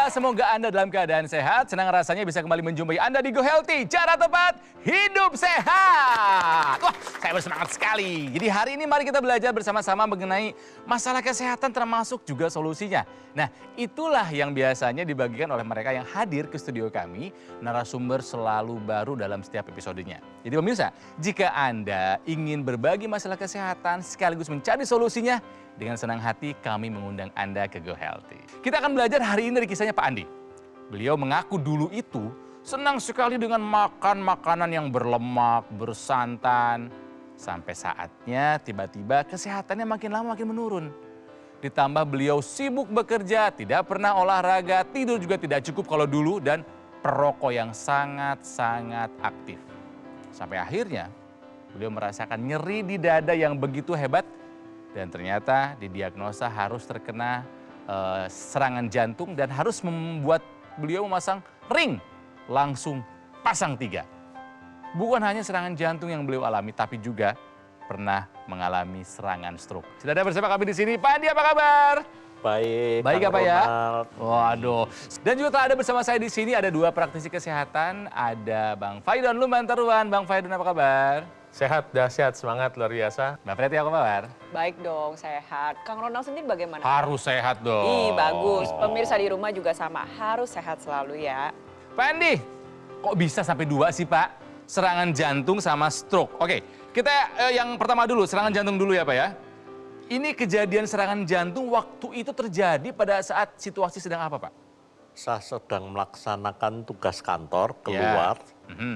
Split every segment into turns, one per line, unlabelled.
semoga Anda dalam keadaan sehat. Senang rasanya bisa kembali menjumpai Anda di Go Healthy. Cara tepat, hidup sehat. Wah, saya bersemangat sekali. Jadi hari ini mari kita belajar bersama-sama mengenai masalah kesehatan termasuk juga solusinya. Nah, itulah yang biasanya dibagikan oleh mereka yang hadir ke studio kami. Narasumber selalu baru dalam setiap episodenya. Jadi pemirsa, jika Anda ingin berbagi masalah kesehatan sekaligus mencari solusinya, dengan senang hati kami mengundang Anda ke Go Healthy. Kita akan belajar hari ini dari kisahnya Pak Andi. Beliau mengaku dulu itu senang sekali dengan makan makanan yang berlemak, bersantan. Sampai saatnya tiba-tiba kesehatannya makin lama makin menurun. Ditambah beliau sibuk bekerja, tidak pernah olahraga, tidur juga tidak cukup kalau dulu, dan perokok yang sangat-sangat aktif. Sampai akhirnya beliau merasakan nyeri di dada yang begitu hebat. Dan ternyata didiagnosa harus terkena serangan jantung dan harus membuat beliau memasang ring, langsung pasang 3. Bukan hanya serangan jantung yang beliau alami, tapi juga pernah mengalami serangan stroke. Sudah ada bersama kami di sini, Pak Andi, apa kabar?
Baik.
Baik
Kang
apa ya?
Ronald.
Waduh. Dan juga telah ada bersama saya di sini ada 2 praktisi kesehatan, ada Bang Faidon Lumbantaruan. Bang Faidon, apa kabar?
Sehat, dahsyat, semangat, luar biasa.
Mbak Preti, apa kabar?
Baik dong, sehat. Kang Ronald sendiri bagaimana?
Harus sehat dong.
Ih, bagus. Pemirsa di rumah juga sama, harus sehat selalu ya.
Pak Andi, kok bisa sampai 2 sih Pak? Serangan jantung sama stroke. Oke, kita yang pertama dulu, serangan jantung dulu ya Pak ya. Ini kejadian serangan jantung waktu itu terjadi pada saat situasi sedang apa Pak?
Saya sedang melaksanakan tugas kantor, keluar,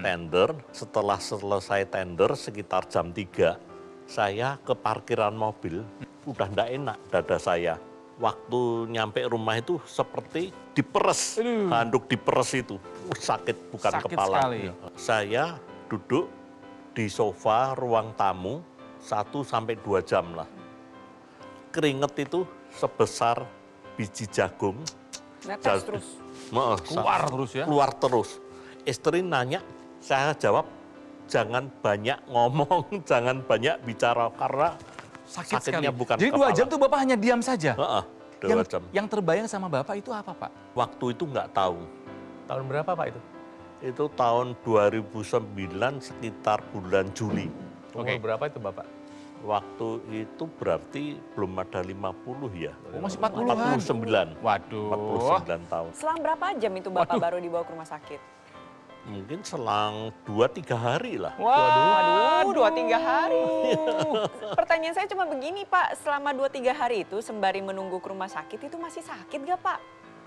tender. Setelah selesai tender sekitar jam 3, saya ke parkiran mobil. Udah ndak enak dada saya. Waktu nyampe rumah itu seperti diperes, handuk diperes itu. Sakit bukan
Sakit
kepala.
sekali.
Saya duduk di sofa ruang tamu 1-2 jam lah. Keringet itu sebesar biji jagung.
Netes terus.
Keluar terus ya?
Keluar terus. Istri nanya, saya jawab, jangan banyak ngomong, jangan banyak bicara, karena sakitnya
sekali.
bukan
Jadi
kepala.
2 jam tuh Bapak hanya diam saja?
Heeh, 2 jam.
Yang terbayang sama Bapak itu apa Pak?
Waktu itu nggak tahu.
Tahun berapa Pak itu?
Itu tahun 2009 sekitar bulan Juli.
Oke.
Umur berapa itu Bapak?
Waktu itu berarti belum ada 50 ya.
Oh, masih 40-an?
49.
Waduh.
49 tahun.
Selang berapa jam itu Bapak
Waduh.
baru dibawa ke rumah sakit?
Mungkin selang 2-3 hari lah.
Waduh, 2-3 hari. Pertanyaan saya cuma begini Pak, selama 2-3 hari itu sembari menunggu ke rumah sakit itu masih sakit gak Pak?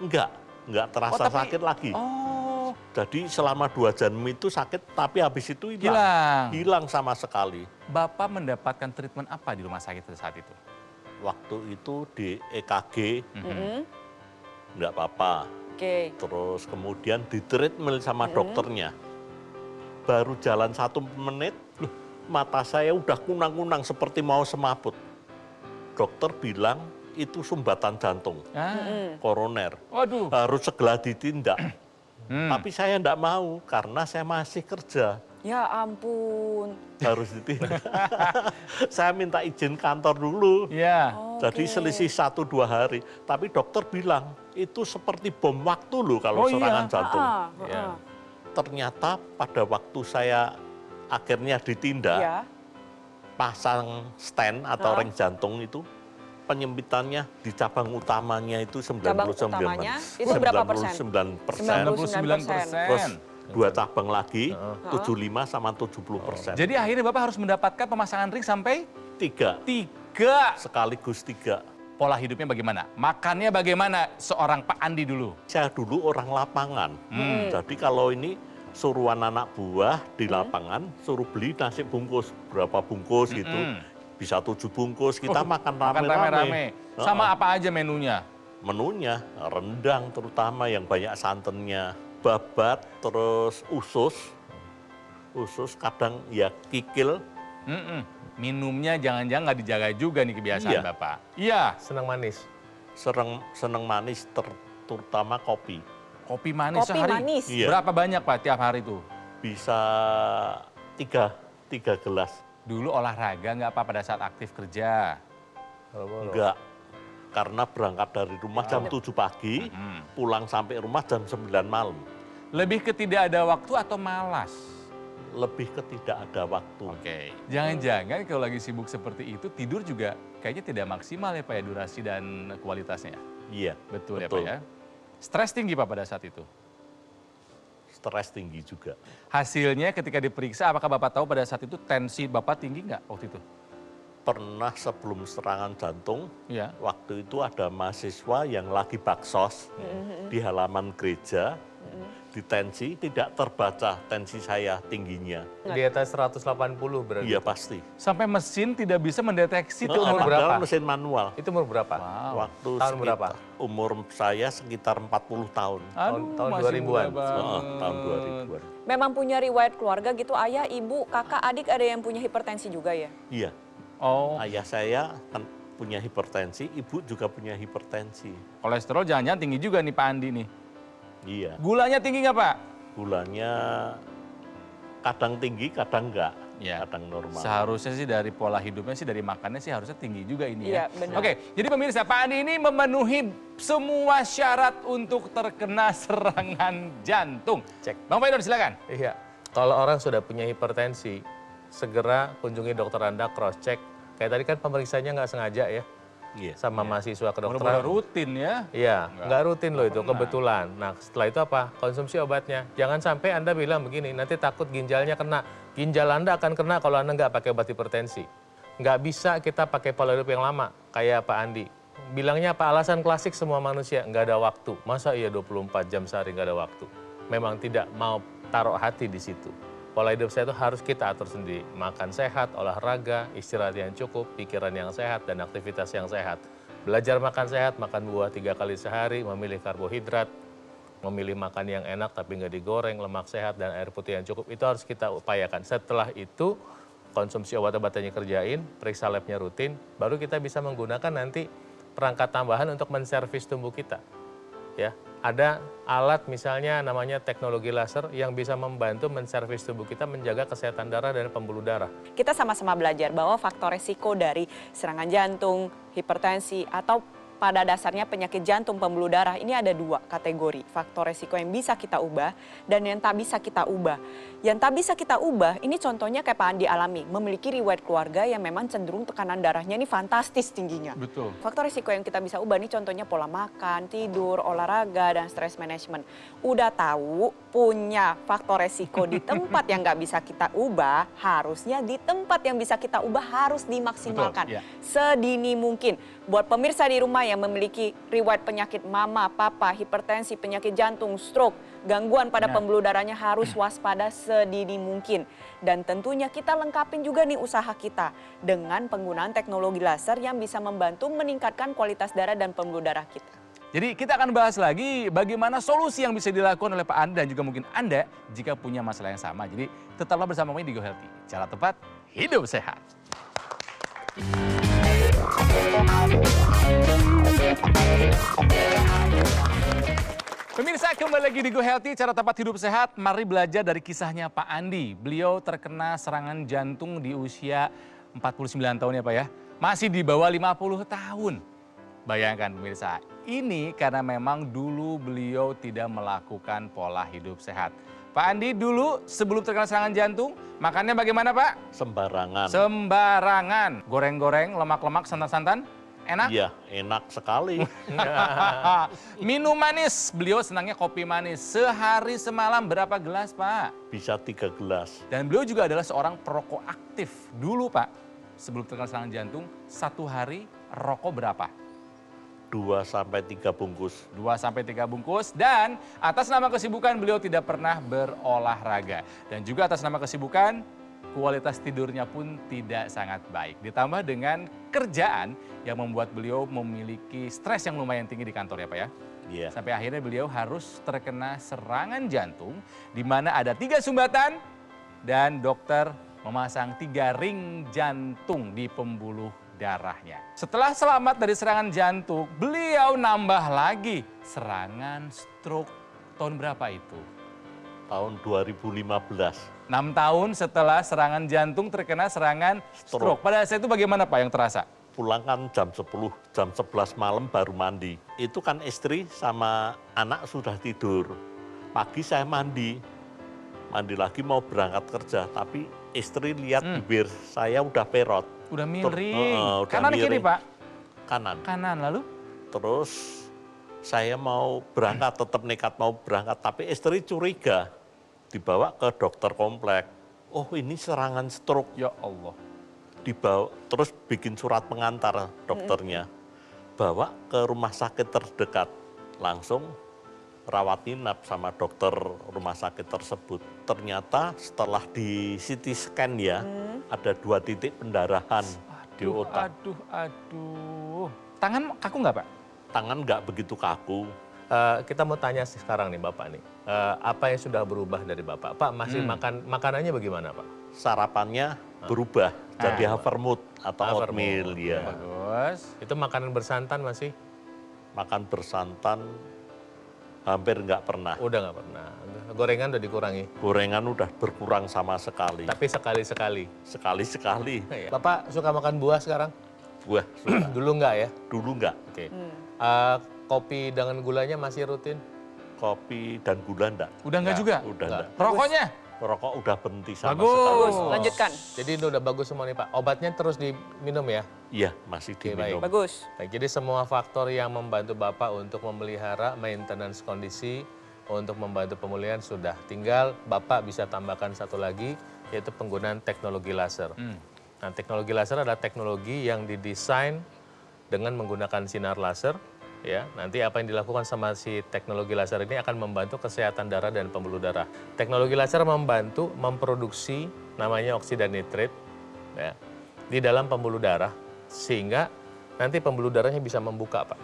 Enggak terasa
tapi-
sakit lagi.
Oh,
Jadi selama 2 jam itu sakit, tapi habis itu hilang.
hilang.
Hilang sama sekali.
Bapak mendapatkan treatment apa di rumah sakit pada saat itu?
Waktu itu di EKG,
Mm-mm.
enggak apa-apa.
Oke.
Terus kemudian di treatment sama dokternya. Baru jalan 1 menit, mata saya udah kunang-kunang seperti mau semaput. Dokter bilang itu sumbatan jantung, koroner.
Waduh.
Harus segera ditindak. Tapi saya enggak mau karena saya masih kerja.
Ya ampun.
Harus ditindak. Saya minta izin kantor dulu.
Iya.
Jadi selisih 1-2 hari. Tapi dokter bilang itu seperti bom waktu loh kalau
Oh, iya.
serangan jantung.
Iya.
Ternyata pada waktu saya akhirnya ditindak,
Ya.
pasang stent atau ring jantung itu, penyempitannya di cabang utamanya itu 99%.
Cabang utamanya itu berapa persen?
99%. Terus
99%.
2 cabang lagi, 75 sama 70%.
Jadi akhirnya Bapak harus mendapatkan pemasangan ring sampai
3,
3.
sekaligus 3.
Pola hidupnya bagaimana? Makannya bagaimana seorang Pak Andi dulu?
Saya dulu orang lapangan. Jadi kalau ini suruhan anak buah di lapangan, suruh beli nasi bungkus, berapa bungkus gitu. Bisa 7 bungkus, kita makan
Makan rame-rame.
rame-rame.
Sama apa aja menunya?
Menunya rendang terutama yang banyak santannya, babat, terus usus. Usus kadang ya kikil.
Minumnya jangan-jangan nggak dijaga juga nih kebiasaan
Iya.
Bapak. Iya.
Senang manis.
Seneng manis terutama kopi.
Kopi manis
Kopi
sehari.
manis.
Iya.
Berapa banyak Pak tiap hari itu?
Bisa 3 gelas.
Dulu olahraga nggak Pak pada saat aktif kerja?
Boro-boro.
Enggak. Karena berangkat dari rumah jam 7 pagi, pulang sampai rumah jam 9 malam.
Lebih ke tidak ada waktu atau malas?
Lebih ke tidak ada waktu.
Oke. Jangan-jangan kalau lagi sibuk seperti itu, tidur juga kayaknya tidak maksimal ya Pak ya, durasi dan kualitasnya.
Iya,
Betul ya Pak ya? Stres tinggi Pak pada saat itu?
Stres tinggi juga.
Hasilnya ketika diperiksa, apakah Bapak tahu pada saat itu tensi Bapak tinggi nggak waktu itu?
Pernah sebelum serangan jantung,
Iya.
waktu itu ada mahasiswa yang lagi baksos di halaman gereja, di tensi tidak terbaca tensi saya tingginya.
Di atas 180 berarti.
Iya pasti.
Sampai mesin tidak bisa mendeteksi itu
umur
Pak.
berapa?
Padahal mesin manual.
Itu umur berapa?
Wow.
Waktu
Tahun berapa?
Umur saya sekitar 40 tahun.
Aduh,
Tahun
masih
2000-an.
muda banget.
Tahun 2000-an.
Memang punya riwayat keluarga gitu, ayah, ibu, kakak, adik ada yang punya hipertensi juga ya?
Iya,
Oh,
ayah saya kan punya hipertensi, ibu juga punya hipertensi.
kolesterol jangan-jangan tinggi juga nih Pak Andi nih.
Iya,
Gulanya tinggi nggak Pak?
gulanya kadang tinggi, kadang enggak,
Iya.
kadang normal.
Seharusnya sih dari pola hidupnya sih, dari makannya sih harusnya tinggi juga ini ya.
Iya, benar.
Oke, jadi pemirsa, Pak Andi ini memenuhi semua syarat untuk terkena serangan jantung.
Cek.
Bang Faidon silakan.
Iya. Kalau orang sudah punya hipertensi, segera kunjungi dokter Anda cross check. Kayak tadi kan pemeriksaannya nggak sengaja ya,
Iya.
sama mahasiswa
Mudah-mudahan
kedokteran.
rutin ya.
Iya, nggak rutin loh itu,
pernah.
kebetulan. Nah setelah itu apa? Konsumsi obatnya. Jangan sampai Anda bilang begini, nanti takut ginjalnya kena. Ginjal Anda akan kena kalau Anda nggak pakai obat hipertensi. Nggak bisa kita pakai pola hidup yang lama, kayak Pak Andi. Bilangnya apa? Alasan klasik semua manusia, nggak ada waktu. Masa iya 24 jam sehari nggak ada waktu? Memang tidak mau taruh hati di situ. Pola hidup saya itu harus kita atur sendiri. Makan sehat, olahraga, istirahat yang cukup, pikiran yang sehat, dan aktivitas yang sehat. Belajar makan sehat, makan buah 3 kali sehari, memilih karbohidrat, memilih makan yang enak tapi nggak digoreng, lemak sehat, dan air putih yang cukup. Itu harus kita upayakan. Setelah itu, konsumsi obat-obatannya kerjain, periksa labnya rutin, baru kita bisa menggunakan nanti perangkat tambahan untuk menservis tubuh kita. Ya, ada alat misalnya namanya teknologi laser yang bisa membantu menservis tubuh kita menjaga kesehatan darah dan pembuluh darah.
Kita sama-sama belajar bahwa faktor resiko dari serangan jantung, hipertensi, atau pada dasarnya penyakit jantung pembuluh darah ini ada 2 kategori. Faktor resiko yang bisa kita ubah dan yang tak bisa kita ubah. Yang tak bisa kita ubah ini contohnya kayak Pak Andi alami, memiliki riwayat keluarga yang memang cenderung tekanan darahnya ini fantastis tingginya.
Betul.
Faktor risiko yang kita bisa ubah ini contohnya pola makan, tidur, olahraga, dan stress management. Udah tahu punya faktor resiko di tempat yang nggak bisa kita ubah, harusnya di tempat yang bisa kita ubah harus dimaksimalkan.
Betul, ya.
Sedini mungkin. Buat pemirsa di rumah yang memiliki riwayat penyakit mama, papa, hipertensi, penyakit jantung, stroke, gangguan pada pembuluh darahnya harus waspada sedini mungkin. Dan tentunya kita lengkapin juga nih usaha kita dengan penggunaan teknologi laser yang bisa membantu meningkatkan kualitas darah dan pembuluh darah kita.
Jadi kita akan bahas lagi bagaimana solusi yang bisa dilakukan oleh Pak Andi dan juga mungkin Anda jika punya masalah yang sama. Jadi tetaplah bersama kami di Go Healthy. Cara tepat, hidup sehat. Pemirsa, kembali lagi di Go Healthy, cara tepat hidup sehat. Mari belajar dari kisahnya Pak Andi. Beliau terkena serangan jantung di usia 49 tahun ya Pak ya. Masih di bawah 50 tahun. Bayangkan pemirsa, ini karena memang dulu beliau tidak melakukan pola hidup sehat. Pak Andi dulu sebelum terkena serangan jantung, makannya bagaimana Pak?
Sembarangan.
Sembarangan. Goreng-goreng, lemak-lemak, santan-santan, enak?
Iya, enak sekali.
Minum manis, beliau senangnya kopi manis. Sehari semalam berapa gelas Pak?
Bisa 3 gelas.
Dan beliau juga adalah seorang perokok aktif. Dulu Pak, sebelum terkena serangan jantung, 1 hari rokok berapa?
2-3 bungkus.
2-3 bungkus, dan atas nama kesibukan beliau tidak pernah berolahraga. Dan juga atas nama kesibukan, kualitas tidurnya pun tidak sangat baik. Ditambah dengan kerjaan yang membuat beliau memiliki stres yang lumayan tinggi di kantor ya Pak ya.
Iya.
Sampai akhirnya beliau harus terkena serangan jantung, di mana ada 3 sumbatan dan dokter memasang 3 ring jantung di pembuluh darahnya. Setelah selamat dari serangan jantung, beliau nambah lagi serangan stroke. Tahun berapa itu?
Tahun 2015.
6 tahun setelah serangan jantung terkena serangan stroke. Pada saat itu bagaimana Pak yang terasa?
pulang kan jam 10, jam 11 malam baru mandi. Itu kan istri sama anak sudah tidur. Pagi saya mandi lagi mau berangkat kerja, tapi istri lihat bibir saya udah perot.
Udah miring.
Udah
Kanan kiri,
miring.
Pak?
Kanan.
Kanan, lalu?
Terus saya mau berangkat, tetap nekat mau berangkat, tapi istri curiga. Dibawa ke dokter komplek. Oh, ini serangan stroke.
Ya Allah.
Dibawa, terus bikin surat pengantar dokternya. Bawa ke rumah sakit terdekat. Langsung rawat inap sama dokter rumah sakit tersebut. Ternyata setelah di CT scan ya, ada 2 titik pendarahan di otak.
Aduh. Tangan kaku nggak, Pak?
Tangan nggak begitu kaku.
Kita mau tanya sekarang nih Bapak nih, apa yang sudah berubah dari Bapak? Pak, masih makanannya bagaimana Pak?
Sarapannya berubah jadi havermut atau oatmeal ya.
Bagus.
Itu makanan bersantan masih?
Makan bersantan hampir nggak pernah.
Udah nggak pernah. Gorengan udah dikurangi?
Gorengan udah berkurang sama sekali.
Tapi sekali-sekali?
Sekali-sekali.
Bapak suka makan buah sekarang?
Buah suka.
Dulu nggak ya?
Dulu nggak.
Oke. Kopi dengan gulanya masih rutin?
Kopi dan gula enggak.
Udah nggak juga?
Udah
Nggak.
enggak.
Rokoknya?
Rokok udah berhenti sama
Bagus.
sekali.
Bagus, lanjutkan.
Jadi ini udah bagus semua nih Pak. Obatnya terus diminum ya?
Iya, masih
Oke,
diminum.
Bagus.
Baik, jadi semua faktor yang membantu Bapak untuk memelihara maintenance kondisi, untuk membantu pemulihan sudah. Tinggal Bapak bisa tambahkan satu lagi, yaitu penggunaan teknologi laser. Nah, teknologi laser adalah teknologi yang didesain dengan menggunakan sinar laser. Ya, nanti apa yang dilakukan sama si teknologi laser ini akan membantu kesehatan darah dan pembuluh darah. Teknologi laser membantu memproduksi namanya oksida nitrit ya, di dalam pembuluh darah sehingga nanti pembuluh darahnya bisa membuka, Pak.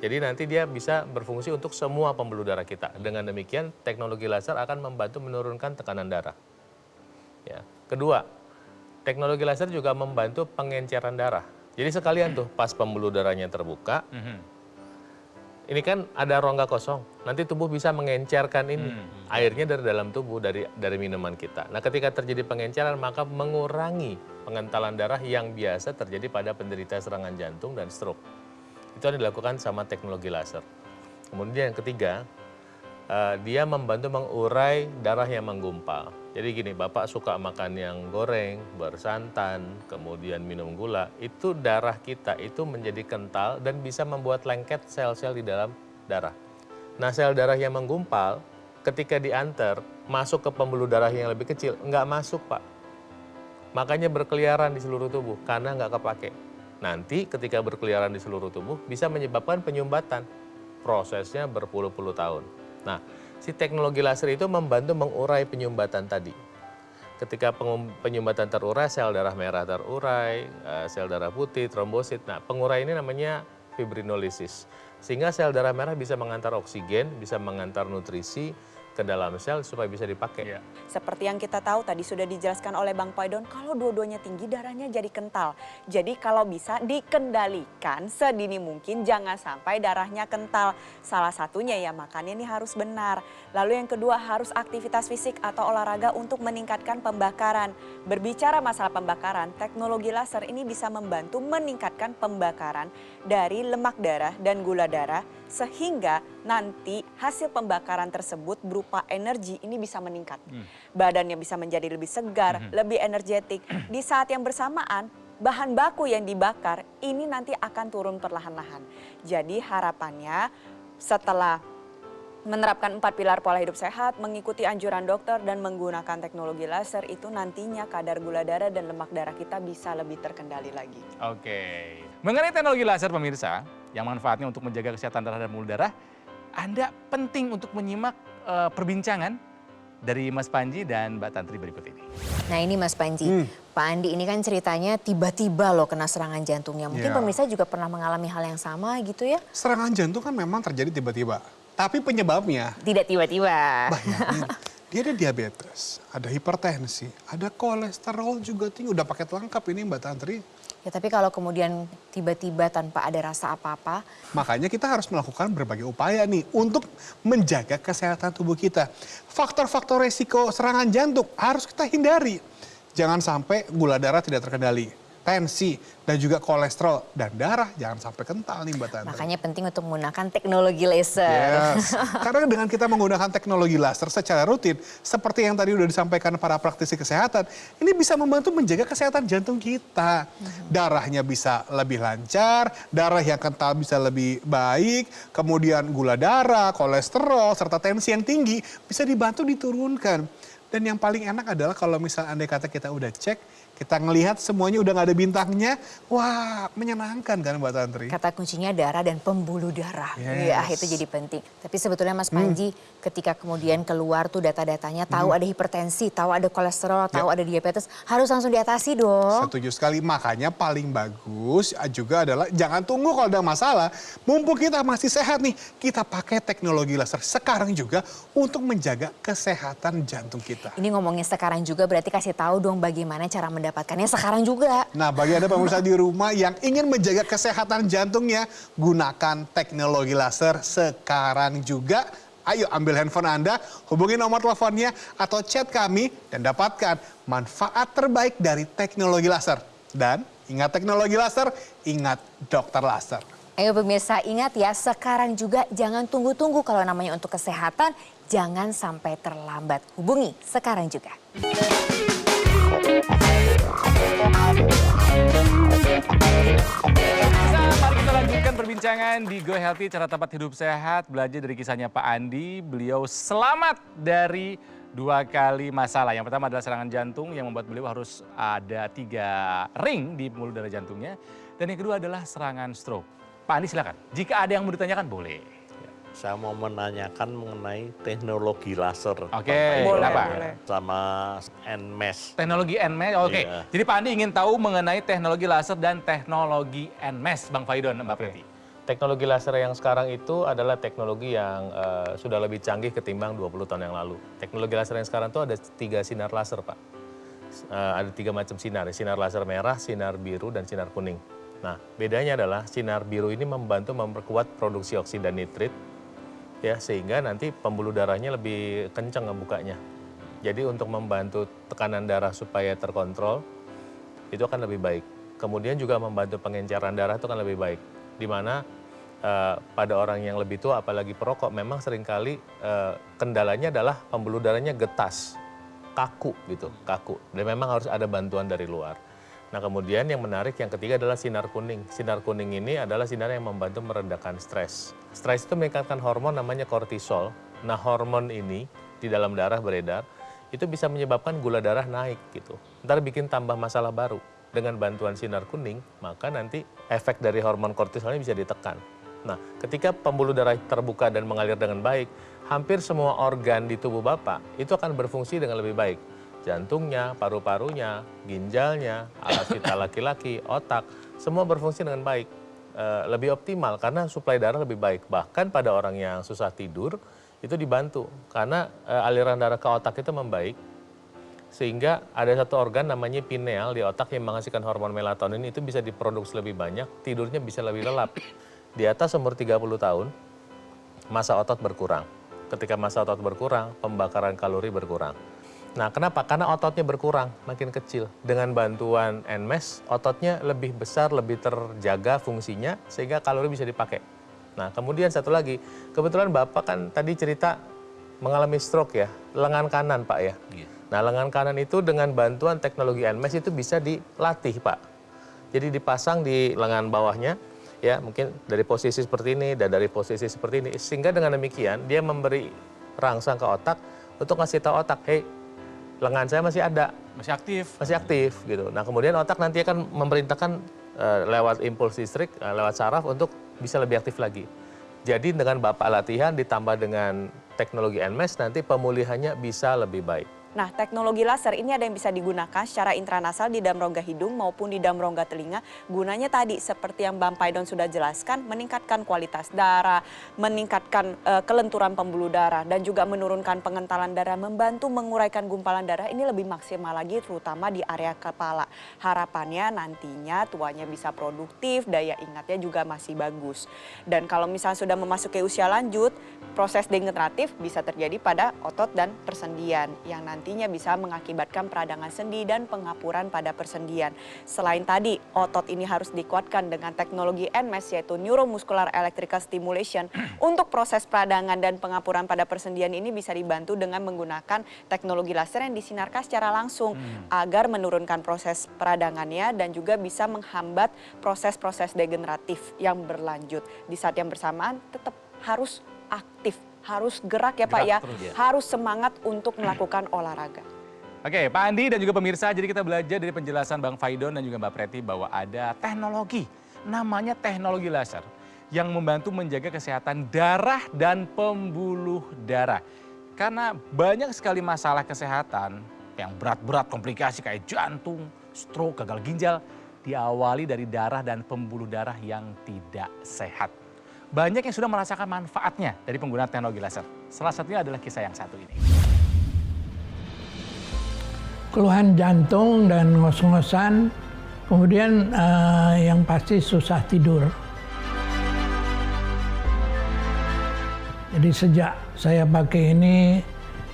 Jadi nanti dia bisa berfungsi untuk semua pembuluh darah kita. Dengan demikian teknologi laser akan membantu menurunkan tekanan darah. Ya. Kedua, teknologi laser juga membantu pengenceran darah. Jadi sekalian tuh pas pembuluh darahnya terbuka, ini kan ada rongga kosong, nanti tubuh bisa mengencerkan ini airnya dari dalam tubuh, dari minuman kita. Nah ketika terjadi pengenceran maka mengurangi pengentalan darah yang biasa terjadi pada penderita serangan jantung dan stroke. Itu yang dilakukan sama teknologi laser. Kemudian yang ketiga, dia membantu mengurai darah yang menggumpal. Jadi gini, Bapak suka makan yang goreng, bersantan, kemudian minum gula, itu darah kita itu menjadi kental dan bisa membuat lengket sel-sel di dalam darah. Nah sel darah yang menggumpal ketika diantar masuk ke pembuluh darah yang lebih kecil, nggak masuk Pak. Makanya berkeliaran di seluruh tubuh karena nggak kepake. Nanti ketika berkeliaran di seluruh tubuh bisa menyebabkan penyumbatan. Prosesnya berpuluh-puluh tahun. Nah, si teknologi laser itu membantu mengurai penyumbatan tadi. Ketika penyumbatan terurai, sel darah merah terurai, sel darah putih, trombosit. Nah, pengurai ini namanya fibrinolisis. Sehingga sel darah merah bisa mengantar oksigen, bisa mengantar nutrisi ke dalam sel supaya bisa dipakai.
Seperti yang kita tahu tadi sudah dijelaskan oleh Bang Poidon, kalau dua-duanya tinggi darahnya jadi kental. Jadi kalau bisa dikendalikan sedini mungkin jangan sampai darahnya kental. Salah satunya ya makannya ini harus benar. Lalu yang kedua harus aktivitas fisik atau olahraga untuk meningkatkan pembakaran. Berbicara masalah pembakaran, teknologi laser ini bisa membantu meningkatkan pembakaran dari lemak darah dan gula darah sehingga nanti hasil pembakaran tersebut berupa energi ini bisa meningkat. Badannya bisa menjadi lebih segar, lebih energetik. Di saat yang bersamaan, bahan baku yang dibakar ini nanti akan turun perlahan-lahan. Jadi harapannya setelah menerapkan 4 pilar pola hidup sehat, mengikuti anjuran dokter dan menggunakan teknologi laser itu nantinya kadar gula darah dan lemak darah kita bisa lebih terkendali lagi.
Oke. Mengenai teknologi laser pemirsa, yang manfaatnya untuk menjaga kesehatan darah dan pembuluh darah, Anda penting untuk menyimak perbincangan dari Mas Panji dan Mbak Tantri berikut ini.
Nah ini Mas Panji, Pak Andi ini kan ceritanya tiba-tiba loh kena serangan jantungnya. Mungkin pemirsa juga pernah mengalami hal yang sama gitu ya?
Serangan jantung kan memang terjadi tiba-tiba. Tapi penyebabnya
Tidak tiba-tiba.
bayangin, dia ada diabetes, ada hipertensi, ada kolesterol juga tinggi. Udah paket lengkap ini Mbak Tantri.
Ya tapi kalau kemudian tiba-tiba tanpa ada rasa apa-apa.
Makanya kita harus melakukan berbagai upaya nih untuk menjaga kesehatan tubuh kita. Faktor-faktor resiko serangan jantung harus kita hindari. Jangan sampai gula darah tidak terkendali. tensi, dan juga kolesterol. Dan darah jangan sampai kental nih Mbak Tantri.
Makanya penting untuk menggunakan teknologi laser.
Yes. Karena dengan kita menggunakan teknologi laser secara rutin, seperti yang tadi udah disampaikan para praktisi kesehatan, ini bisa membantu menjaga kesehatan jantung kita. Darahnya bisa lebih lancar, darah yang kental bisa lebih baik, kemudian gula darah, kolesterol, serta tensi yang tinggi bisa dibantu diturunkan. Dan yang paling enak adalah kalau misalnya andai kata kita udah cek, kita ngelihat semuanya udah nggak ada bintangnya, wah menyenangkan kan Mbak Tantri?
Kata kuncinya darah dan pembuluh darah.
Yes.
Ya, itu jadi penting. Tapi sebetulnya Mas Panji, ketika kemudian keluar tuh data-datanya, tahu ada hipertensi, tahu ada kolesterol, tahu ada diabetes, harus langsung diatasi dong.
Setuju sekali, makanya paling bagus juga adalah jangan tunggu kalau ada masalah. Mumpung kita masih sehat nih, kita pakai teknologi laser sekarang juga untuk menjaga kesehatan jantung kita.
Ini ngomongnya sekarang juga berarti kasih tahu dong bagaimana cara mendapatkannya sekarang juga.
Nah, bagi Anda pemirsa di rumah yang ingin menjaga kesehatan jantungnya, gunakan teknologi laser sekarang juga. Ayo ambil handphone Anda, hubungi nomor teleponnya atau chat kami dan dapatkan manfaat terbaik dari teknologi laser. Dan ingat teknologi laser, ingat dokter laser.
Ayo pemirsa, ingat ya, sekarang juga jangan tunggu-tunggu kalau namanya untuk kesehatan, jangan sampai terlambat. Hubungi sekarang juga.
Mari kita lanjutkan perbincangan di Go Healthy, cara tepat hidup sehat. Belajar dari kisahnya Pak Andi, beliau selamat dari 2 kali masalah. Yang pertama adalah serangan jantung yang membuat beliau harus ada 3 ring di pembuluh darah jantungnya. Dan yang kedua adalah serangan stroke. Pak Andi silakan, jika ada yang mau ditanyakan boleh.
Saya mau menanyakan mengenai teknologi laser.
Oke, kenapa?
Sama NMES.
Teknologi NMES, oke.
Iya.
Jadi Pak Andi ingin tahu mengenai teknologi laser dan teknologi NMES, Bang Faidon, Mbak Preti.
Teknologi laser yang sekarang itu adalah teknologi yang sudah lebih canggih ketimbang 20 tahun yang lalu. Teknologi laser yang sekarang itu ada 3 sinar laser, Pak. Ada 3 macam sinar, sinar laser merah, sinar biru, dan sinar kuning. Nah, bedanya adalah sinar biru ini membantu memperkuat produksi oksida nitrit, ya, sehingga nanti pembuluh darahnya lebih kencang ngebukanya. Jadi untuk membantu tekanan darah supaya terkontrol, itu akan lebih baik. Kemudian juga membantu pengenceran darah itu akan lebih baik. Di mana pada orang yang lebih tua, apalagi perokok, memang seringkali kendalanya adalah pembuluh darahnya getas, kaku gitu, kaku. Dan memang harus ada bantuan dari luar. Nah kemudian yang menarik yang ketiga adalah sinar kuning. Sinar kuning ini adalah sinar yang membantu meredakan stres. Stres itu meningkatkan hormon namanya kortisol. Nah hormon ini di dalam darah beredar, itu bisa menyebabkan gula darah naik gitu. Ntar bikin tambah masalah baru. Dengan bantuan sinar kuning, maka nanti efek dari hormon kortisolnya bisa ditekan. Nah ketika pembuluh darah terbuka dan mengalir dengan baik, hampir semua organ di tubuh Bapak itu akan berfungsi dengan lebih baik. Jantungnya, paru-parunya, ginjalnya, alas kita laki-laki, otak, semua berfungsi dengan baik. Lebih optimal karena suplai darah lebih baik. Bahkan pada orang yang susah tidur, itu dibantu. Karena aliran darah ke otak itu membaik, sehingga ada satu organ namanya pineal di otak yang menghasilkan hormon melatonin itu bisa diproduksi lebih banyak, tidurnya bisa lebih lelap. Di atas umur 30 tahun, massa otot berkurang. Ketika massa otot berkurang, pembakaran kalori berkurang. Nah, kenapa? Karena ototnya berkurang, makin kecil. Dengan bantuan NMES, ototnya lebih besar, lebih terjaga fungsinya, sehingga kalori bisa dipakai. Nah, kemudian satu lagi, kebetulan Bapak kan tadi cerita mengalami stroke ya, lengan kanan Pak ya. Nah, lengan kanan itu dengan bantuan teknologi NMES itu bisa dilatih Pak. Jadi dipasang di lengan bawahnya, ya mungkin dari posisi seperti ini dan dari posisi seperti ini. Sehingga dengan demikian, dia memberi rangsang ke otak untuk ngasih tahu otak, hey, lengan saya masih ada,
Masih aktif
gitu. Nah kemudian otak nanti akan memerintahkan lewat impuls listrik, lewat saraf untuk bisa lebih aktif lagi. Jadi dengan Bapak latihan ditambah dengan teknologi NMES nanti pemulihannya bisa lebih baik.
Nah, teknologi laser ini ada yang bisa digunakan secara intranasal di dalam rongga hidung maupun di dalam rongga telinga. Gunanya tadi seperti yang Bang Faidon sudah jelaskan, meningkatkan kualitas darah, meningkatkan kelenturan pembuluh darah, dan juga menurunkan pengentalan darah, membantu menguraikan gumpalan darah. Ini lebih maksimal lagi terutama di area kepala. Harapannya nantinya tuanya bisa produktif, daya ingatnya juga masih bagus. Dan kalau misalnya sudah memasuki usia lanjut, proses degeneratif bisa terjadi pada otot dan persendian yang nanti nantinya bisa mengakibatkan peradangan sendi dan pengapuran pada persendian. Selain tadi, otot ini harus dikuatkan dengan teknologi NMES yaitu Neuromuscular Electrical Stimulation. Untuk proses peradangan dan pengapuran pada persendian ini bisa dibantu dengan menggunakan teknologi laser yang disinarkan secara langsung agar menurunkan proses peradangannya dan juga bisa menghambat proses-proses degeneratif yang berlanjut. Di saat yang bersamaan tetap harus aktif, harus gerak ya Pak ya, harus semangat untuk melakukan olahraga.
Oke, Pak Andi dan juga pemirsa, jadi kita belajar dari penjelasan Bang Faidon dan juga Mbak Preti bahwa ada teknologi, namanya teknologi laser, yang membantu menjaga kesehatan darah dan pembuluh darah. Karena banyak sekali masalah kesehatan yang berat-berat, komplikasi kayak jantung, stroke, gagal ginjal, diawali dari darah dan pembuluh darah yang tidak sehat. Banyak yang sudah merasakan manfaatnya dari penggunaan teknologi laser. Salah satunya adalah kisah yang satu ini.
Keluhan jantung dan ngos-ngosan, kemudian yang pasti susah tidur. Jadi sejak saya pakai ini,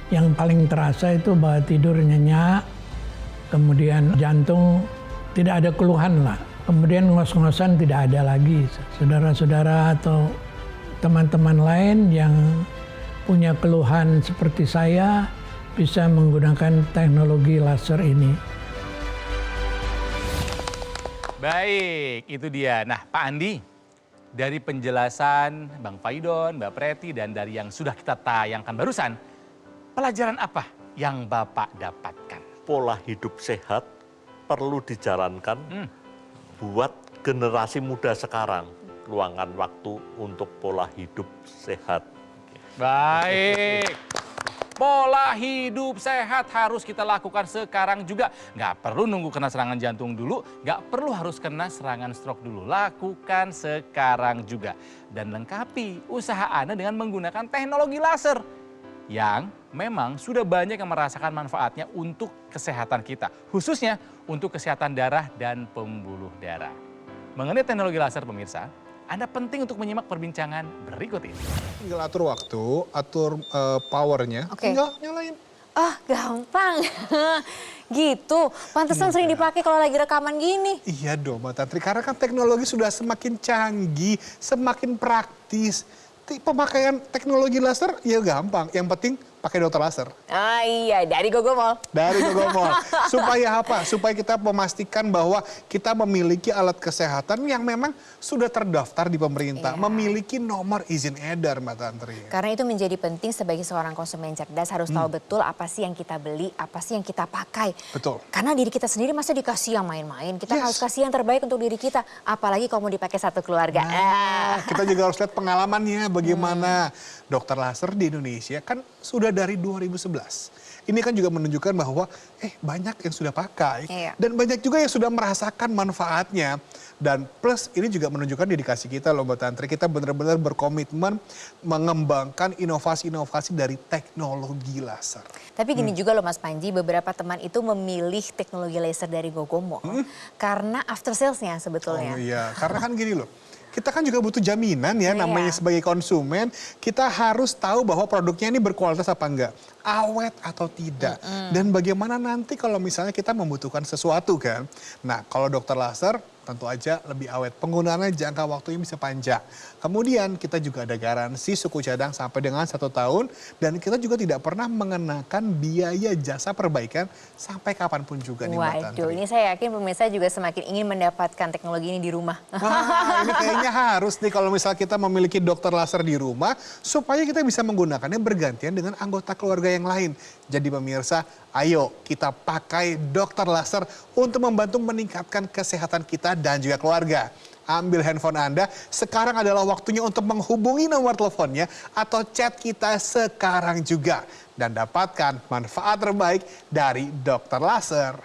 yang paling terasa itu bahwa tidur nyenyak, kemudian jantung tidak ada keluhan lah. Kemudian ngos-ngosan tidak ada lagi. Saudara-saudara atau teman-teman lain yang punya keluhan seperti saya bisa menggunakan teknologi laser ini.
Baik, itu dia. Nah, Pak Andi, dari penjelasan Bang Faidon, Mbak Preti, dan dari yang sudah kita tayangkan barusan, pelajaran apa yang Bapak dapatkan?
Pola hidup sehat perlu dijalankan buat generasi muda sekarang. Luangkan waktu untuk pola hidup sehat.
Baik. Pola hidup sehat harus kita lakukan sekarang juga. Nggak perlu nunggu kena serangan jantung dulu, nggak perlu harus kena serangan stroke dulu. Lakukan sekarang juga. Dan lengkapi usaha Anda dengan menggunakan teknologi laser yang memang sudah banyak yang merasakan manfaatnya untuk kesehatan kita. Khususnya untuk kesehatan darah dan pembuluh darah. Mengenai teknologi laser pemirsa, Anda penting untuk menyimak perbincangan berikut ini.
Tinggal atur waktu, atur powernya, tinggal nyalain.
Oh, gampang. Gitu. Pantesan sering dipakai kalau lagi rekaman gini.
Iya dong Mbak Tantri, karena kan teknologi sudah semakin canggih, semakin praktis. Pemakaian teknologi laser ya gampang, yang penting pakai dokter laser.
Ah iya, dari Gogomol.
Dari Gogomol. Supaya apa? Supaya kita memastikan bahwa kita memiliki alat kesehatan yang memang sudah terdaftar di pemerintah.
Iya.
Memiliki nomor izin edar Mbak Tantri.
Karena itu menjadi penting sebagai seorang konsumen cerdas harus tahu betul apa sih yang kita beli, apa sih yang kita pakai.
Betul.
Karena diri kita sendiri masa dikasih yang main-main. Kita harus kasih yang terbaik untuk diri kita. Apalagi kalau mau dipakai satu keluarga.
Nah, kita juga harus lihat pengalamannya bagaimana. Dokter laser di Indonesia kan sudah dari 2011. Ini kan juga menunjukkan bahwa banyak yang sudah pakai.
Iya.
Dan banyak juga yang sudah merasakan manfaatnya. Dan plus ini juga menunjukkan dedikasi kita loh Mbak Tantri. Kita benar-benar berkomitmen mengembangkan inovasi-inovasi dari teknologi laser.
Tapi gini juga loh Mas Panji, beberapa teman itu memilih teknologi laser dari Gogomol. Karena after sales-nya sebetulnya.
Oh iya, karena kan gini loh. Kita kan juga butuh jaminan ya, namanya sebagai konsumen. Kita harus tahu bahwa produknya ini berkualitas apa enggak. Awet atau tidak. Dan bagaimana nanti kalau misalnya kita membutuhkan sesuatu kan. Nah kalau dokter laser tentu aja lebih awet. Penggunaannya jangka waktunya bisa panjang. Kemudian kita juga ada garansi suku cadang sampai dengan 1 tahun. Dan kita juga tidak pernah mengenakan biaya jasa perbaikan sampai kapanpun juga nih Mbak Tantri.
Waduh, ini saya yakin pemirsa juga semakin ingin mendapatkan teknologi ini di rumah.
Wah, ini kayaknya harus nih kalau misalnya kita memiliki dokter laser di rumah supaya kita bisa menggunakannya bergantian dengan anggota keluarga yang lain. Jadi pemirsa, ayo kita pakai dokter laser untuk membantu meningkatkan kesehatan kita dan juga keluarga. Ambil handphone Anda, sekarang adalah waktunya untuk menghubungi nomor teleponnya atau chat kita sekarang juga. Dan dapatkan manfaat terbaik dari dokter laser.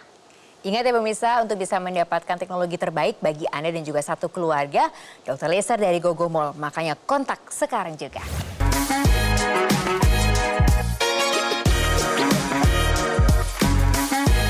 Ingat ya pemirsa, untuk bisa mendapatkan teknologi terbaik bagi Anda dan juga satu keluarga, dokter laser dari Gogomol. Makanya kontak sekarang juga.